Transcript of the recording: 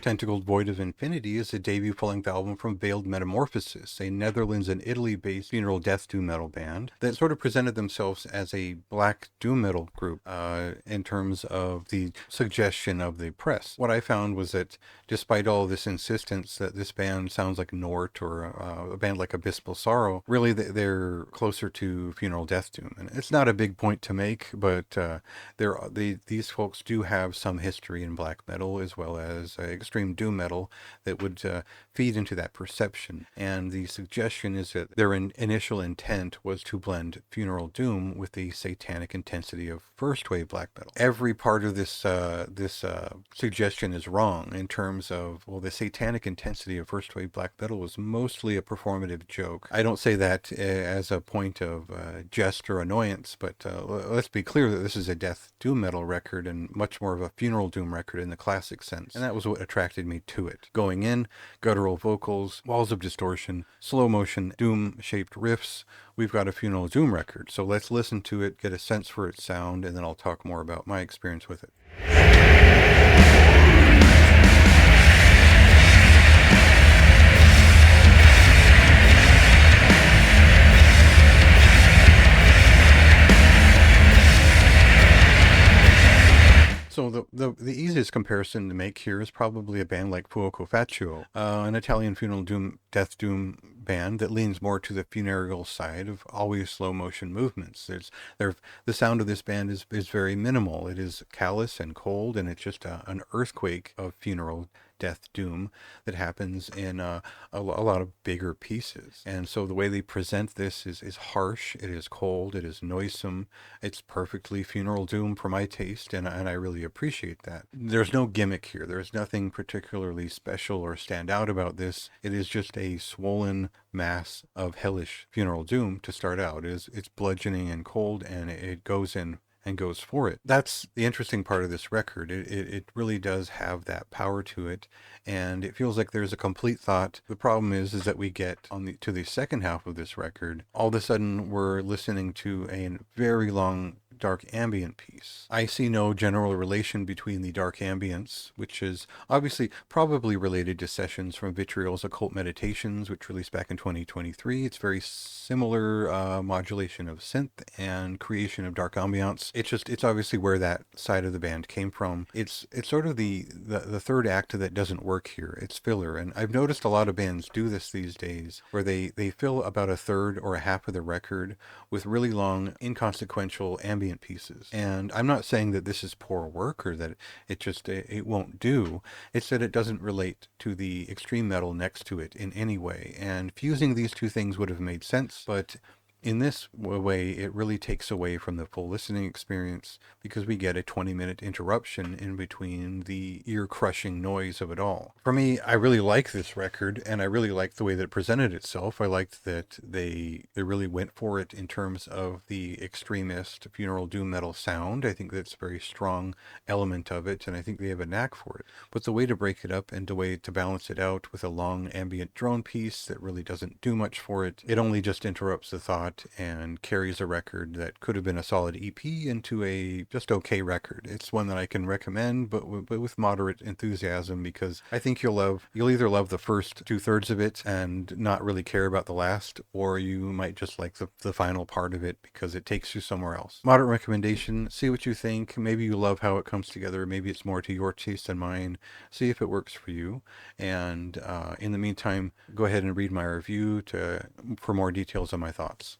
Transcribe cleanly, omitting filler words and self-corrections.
Tentacled Void of Infinity is a debut full-length album from Veiled Metamorphosis, a Netherlands and Italy-based funeral death doom metal band that sort of presented themselves as a black doom metal group in terms of the suggestion of the press. What I found was that despite all this insistence that this band sounds like Nort or a band like Abysmal Sorrow, really they're closer to funeral death doom. And it's not a big point to make, but these folks do have some history in black metal as well as extreme doom metal that would feed into that perception. And the suggestion is that their initial intent was to blend funeral doom with the satanic intensity of first wave black metal. Every part of this suggestion is wrong in terms of, well, the satanic intensity of first wave black metal was mostly a performative joke. I don't say that as a point of jest or annoyance, but let's be clear that this is a death doom metal record and much more of a funeral doom record in the classic sense. And that was what attracted me to it. Going in, guttural vocals, walls of distortion, slow motion, doom-shaped riffs. We've got a funeral doom record. So let's listen to it, get a sense for its sound, and then I'll talk more about my experience with it. So the easiest comparison to make here is probably a band like Fuoco Faccio, an Italian funeral doom, death doom band that leans more to the funereal side of always slow motion movements. The sound of this band is very minimal. It is callous and cold, and it's just an earthquake of funeral death doom that happens in a lot of bigger pieces. And so the way they present this is harsh, it is cold, it is noisome, it's perfectly funeral doom for my taste, and I really appreciate that. There's no gimmick here. There's nothing particularly special or stand out about this. It is just a swollen mass of hellish funeral doom to start out. It's bludgeoning and cold, and it goes in and goes for it. That's the interesting part of this record. It really does have that power to it, and it feels like there's a complete thought. The problem is that we get to the second half of this record, all of a sudden we're listening to a very long dark ambient piece. I see no general relation between the dark ambience, which is obviously probably related to sessions from Vitriol's Occult Meditations, which released back in 2023. It's very similar modulation of synth and creation of dark ambiance. It's obviously where that side of the band came from. It's sort of the third act that doesn't work here. It's filler, and I've noticed a lot of bands do this these days, where they fill about a third or a half of the record with really long, inconsequential ambient pieces. And I'm not saying that this is poor work or that it won't do. It's that it doesn't relate to the extreme metal next to it in any way. And fusing these two things would have made sense, but in this way, it really takes away from the full listening experience because we get a 20-minute interruption in between the ear-crushing noise of it all. For me, I really like this record, and I really like the way that it presented itself. I liked that they really went for it in terms of the extremist funeral doom metal sound. I think that's a very strong element of it, and I think they have a knack for it. But the way to break it up and the way to balance it out with a long ambient drone piece that really doesn't do much for it, it only just interrupts the thought and carries a record that could have been a solid EP into a just okay record. It's one that I can recommend, but with moderate enthusiasm, because I think you'll either love the first 2/3 of it and not really care about the last, or you might just like the final part of it because it takes you somewhere else. Moderate recommendation. See what you think. Maybe you love how it comes together. Maybe it's more to your taste than mine. See if it works for you. And in the meantime, go ahead and read my review for more details on my thoughts.